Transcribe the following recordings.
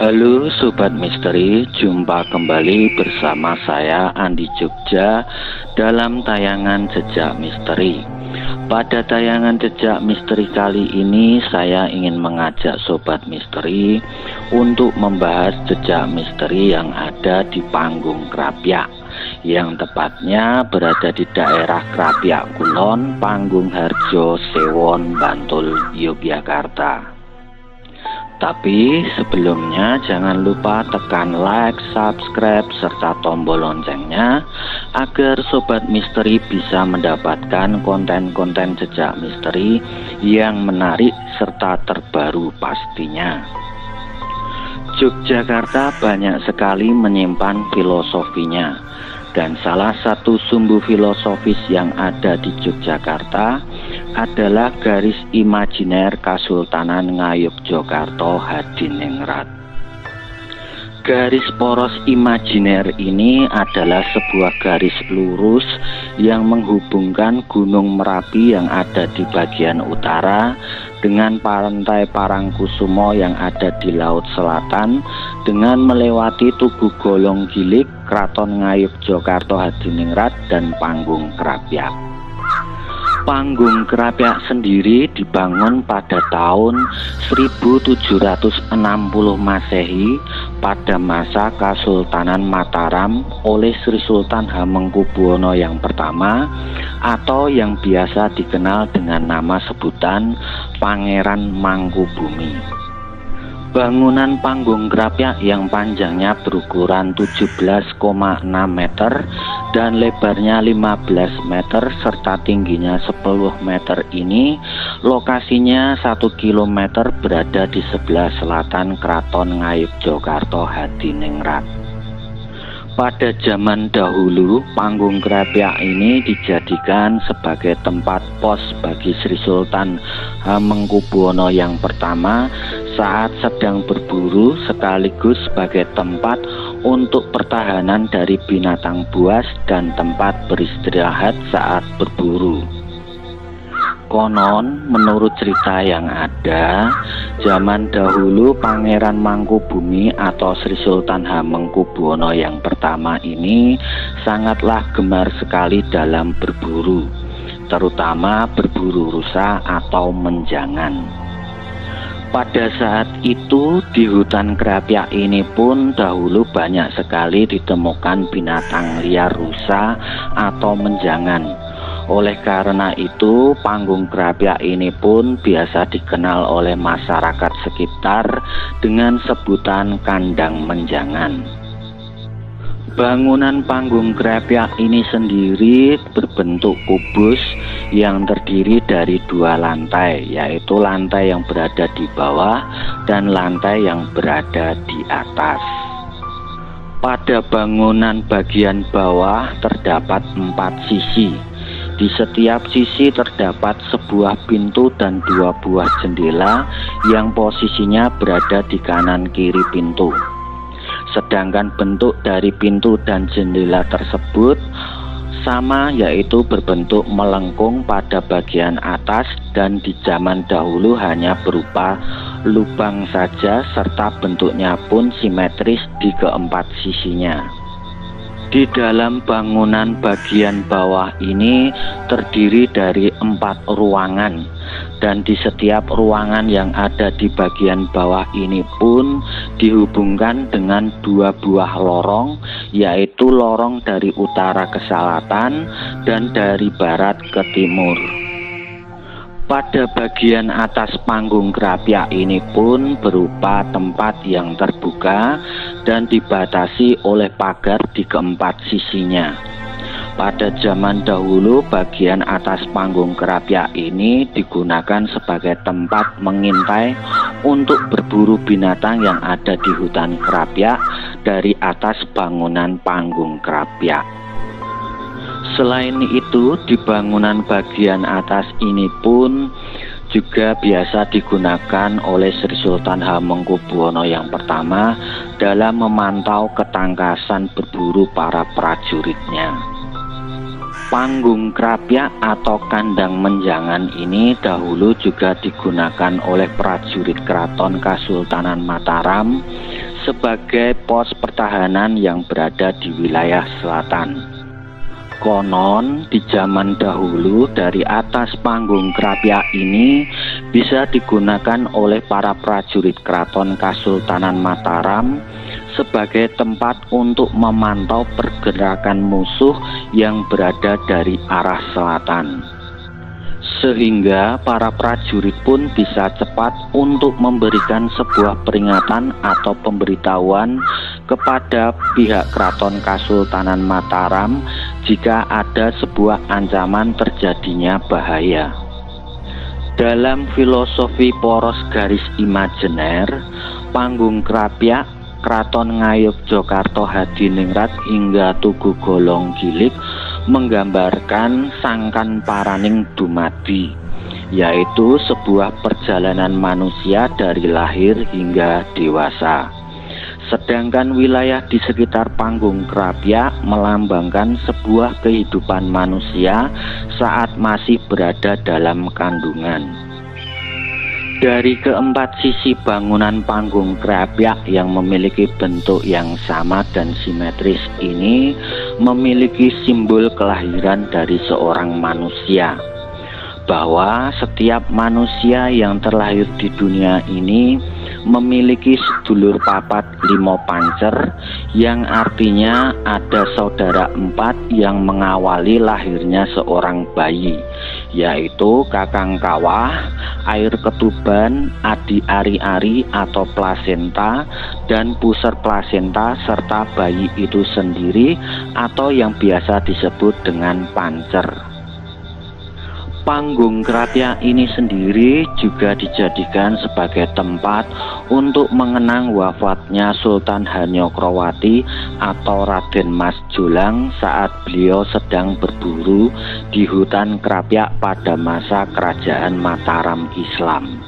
Halo Sobat Misteri, jumpa kembali bersama saya Andi Jogja dalam tayangan Jejak Misteri. Pada tayangan Jejak Misteri kali ini saya ingin mengajak Sobat Misteri untuk membahas jejak misteri yang ada di Panggung Krapyak, yang tepatnya berada di daerah Krapyak Kulon, Panggung Harjo, Sewon, Bantul, Yogyakarta. Tapi sebelumnya jangan lupa tekan like, subscribe, serta tombol loncengnya agar Sobat Misteri bisa mendapatkan konten-konten jejak misteri yang menarik serta terbaru pastinya. Yogyakarta banyak sekali menyimpan filosofinya, dan salah satu sumbu filosofis yang ada di Yogyakarta adalah garis imajiner Kasultanan Ngayogyakarta Hadiningrat. Garis poros imajiner ini adalah sebuah garis lurus yang menghubungkan Gunung Merapi yang ada di bagian utara dengan pantai Parangkusumo yang ada di Laut Selatan, dengan melewati Tugu Golong Gilig, Kraton Ngayogyakarta Hadiningrat, dan Panggung Krapyak. Panggung Krapyak sendiri dibangun pada tahun 1760 Masehi pada masa Kesultanan Mataram oleh Sri Sultan Hamengkubuwono yang pertama, atau yang biasa dikenal dengan nama sebutan Pangeran Mangkubumi. Bangunan Panggung Krapyak yang panjangnya berukuran 17,6 meter dan lebarnya 15 meter serta tingginya 10 meter ini lokasinya 1 kilometer berada di sebelah selatan Kraton Ngayogyakarta Hadiningrat. Pada zaman dahulu, Panggung Krapyak ini dijadikan sebagai tempat pos bagi Sri Sultan Hamengkubuwono yang pertama saat sedang berburu, sekaligus sebagai tempat untuk pertahanan dari binatang buas dan tempat beristirahat saat berburu. Konon, menurut cerita yang ada, zaman dahulu Pangeran Mangkubumi atau Sri Sultan Hamengkubuwono yang pertama ini sangatlah gemar sekali dalam berburu, terutama berburu rusa atau menjangan. Pada saat itu di hutan Krapyak ini pun dahulu banyak sekali ditemukan binatang liar rusa atau menjangan. Oleh karena itu, Panggung Krapyak ini pun biasa dikenal oleh masyarakat sekitar dengan sebutan kandang menjangan. Bangunan Panggung Krapyak ini sendiri berbentuk kubus yang terdiri dari 2 lantai, yaitu lantai yang berada di bawah dan lantai yang berada di atas. Pada bangunan bagian bawah terdapat 4 sisi. Di setiap sisi terdapat sebuah pintu dan 2 buah jendela yang posisinya berada di kanan kiri pintu. Sedangkan bentuk dari pintu dan jendela tersebut sama, yaitu berbentuk melengkung pada bagian atas dan di zaman dahulu hanya berupa lubang saja serta bentuknya pun simetris di keempat sisinya. Di dalam bangunan bagian bawah ini terdiri dari 4 ruangan, dan di setiap ruangan yang ada di bagian bawah ini pun dihubungkan dengan 2 buah lorong, yaitu lorong dari utara ke selatan dan dari barat ke timur. Pada bagian atas Panggung Krapyak ini pun berupa tempat yang terbuka dan dibatasi oleh pagar di keempat sisinya. Pada zaman dahulu, bagian atas Panggung Krapyak ini digunakan sebagai tempat mengintai untuk berburu binatang yang ada di hutan Krapyak dari atas bangunan Panggung Krapyak. Selain itu, di bangunan bagian atas ini pun juga biasa digunakan oleh Sri Sultan Hamengkubuwono yang pertama dalam memantau ketangkasan berburu para prajuritnya. Panggung krapyak atau kandang menjangan ini dahulu juga digunakan oleh prajurit Keraton Kasultanan Mataram sebagai pos pertahanan yang berada di wilayah selatan. Konon di zaman dahulu dari atas panggung krapyak ini bisa digunakan oleh para prajurit Keraton Kasultanan Mataram sebagai tempat untuk memantau pergerakan musuh yang berada dari arah selatan. Sehingga para prajurit pun bisa cepat untuk memberikan sebuah peringatan atau pemberitahuan kepada pihak Keraton Kasultanan Mataram jika ada sebuah ancaman terjadinya bahaya. Dalam filosofi poros garis imajiner, panggung krapyak, Kraton Ngayogyakarta Hadiningrat hingga Tugu Golong Gilig menggambarkan sangkan paraning dumadi, yaitu sebuah perjalanan manusia dari lahir hingga dewasa. Sedangkan wilayah di sekitar panggung krapyak melambangkan sebuah kehidupan manusia saat masih berada dalam kandungan. Dari keempat sisi bangunan panggung krapyak yang memiliki bentuk yang sama dan simetris ini memiliki simbol kelahiran dari seorang manusia, bahwa setiap manusia yang terlahir di dunia ini memiliki sedulur papat limo pancer, yang artinya ada saudara empat yang mengawali lahirnya seorang bayi, yaitu kakang kawah, air ketuban, adi ari-ari atau plasenta, dan pusar plasenta, serta bayi itu sendiri atau yang biasa disebut dengan pancer. Panggung krapyak ini sendiri juga dijadikan sebagai tempat untuk mengenang wafatnya Sultan Hanyokroowati atau Raden Mas Jolang saat beliau sedang berburu di hutan krapyak pada masa kerajaan Mataram Islam.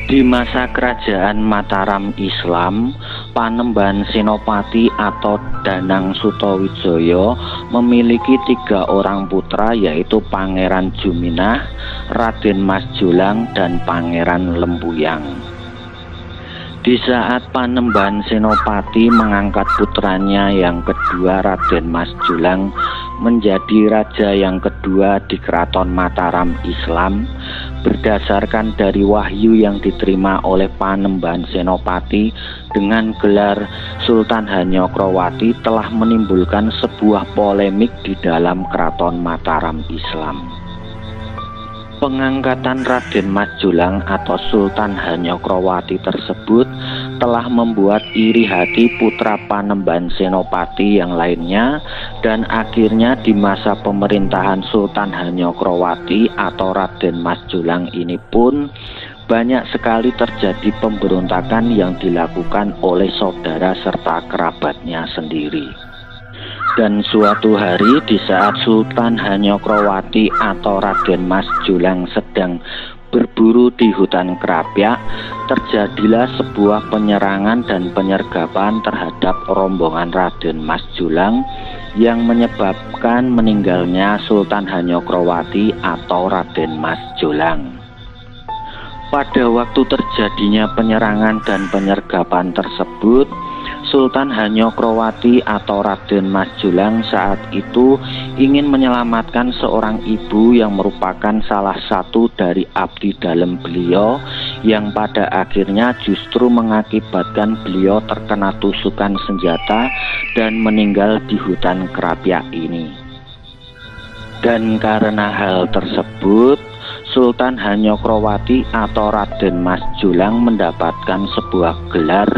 Di masa kerajaan Mataram Islam, Panembahan Senopati atau Danang Sutawijaya memiliki 3 orang putra, yaitu Pangeran Juminah, Raden Mas Jolang, dan Pangeran Lempuyang. Di saat Panembahan Senopati mengangkat putranya yang kedua, Raden Mas Jolang, menjadi raja yang kedua di Keraton Mataram Islam, berdasarkan dari wahyu yang diterima oleh Panembahan Senopati dengan gelar Sultan Hanyokroowati telah menimbulkan sebuah polemik di dalam Keraton Mataram Islam. Pengangkatan Raden Mas Jolang atau Sultan Hanyokroowati tersebut telah membuat iri hati putra Panembahan Senopati yang lainnya, dan akhirnya di masa pemerintahan Sultan Hanyokroowati atau Raden Mas Jolang ini pun banyak sekali terjadi pemberontakan yang dilakukan oleh saudara serta kerabatnya sendiri. Dan suatu hari di saat Sultan Hanyokroowati atau Raden Mas Jolang sedang berburu di hutan krapyak, terjadilah sebuah penyerangan dan penyergapan terhadap rombongan Raden Mas Jolang yang menyebabkan meninggalnya Sultan Hanyokroowati atau Raden Mas Jolang. Pada waktu terjadinya penyerangan dan penyergapan tersebut, Sultan Hanyokroowati atau Raden Mas Jolang saat itu ingin menyelamatkan seorang ibu yang merupakan salah satu dari abdi dalam beliau, yang pada akhirnya justru mengakibatkan beliau terkena tusukan senjata dan meninggal di hutan krapyak ini. Dan karena hal tersebut, Sultan Hanyokroowati atau Raden Mas Jolang mendapatkan sebuah gelar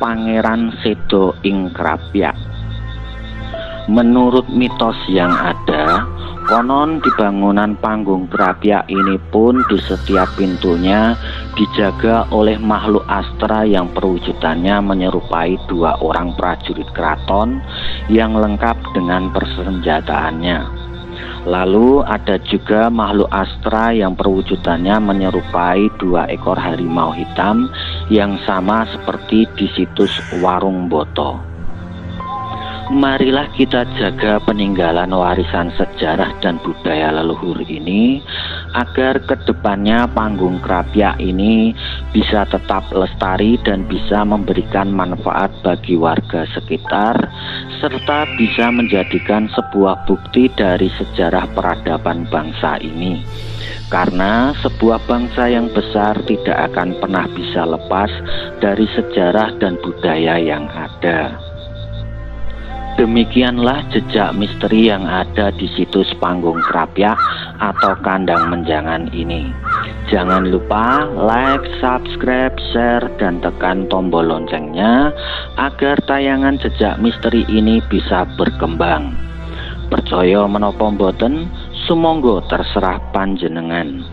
Pangeran Sedo ing Krapyak. Menurut mitos yang ada, konon di bangunan panggung krapyak ini pun di setiap pintunya dijaga oleh makhluk astra yang perwujudannya menyerupai 2 orang prajurit keraton yang lengkap dengan persenjataannya. Lalu ada juga makhluk astra yang perwujudannya menyerupai 2 ekor harimau hitam yang sama seperti di situs Warung Boto. Marilah kita jaga peninggalan warisan sejarah dan budaya leluhur ini agar kedepannya panggung Krapyak ini bisa tetap lestari dan bisa memberikan manfaat bagi warga sekitar serta bisa menjadikan sebuah bukti dari sejarah peradaban bangsa ini. Karena sebuah bangsa yang besar tidak akan pernah bisa lepas dari sejarah dan budaya yang ada. Demikianlah jejak misteri yang ada di situs panggung Krapyak atau kandang menjangan ini. Jangan lupa like, subscribe, share, dan tekan tombol loncengnya agar tayangan jejak misteri ini bisa berkembang. Percaya menapa mboten, sumangga terserah panjenengan.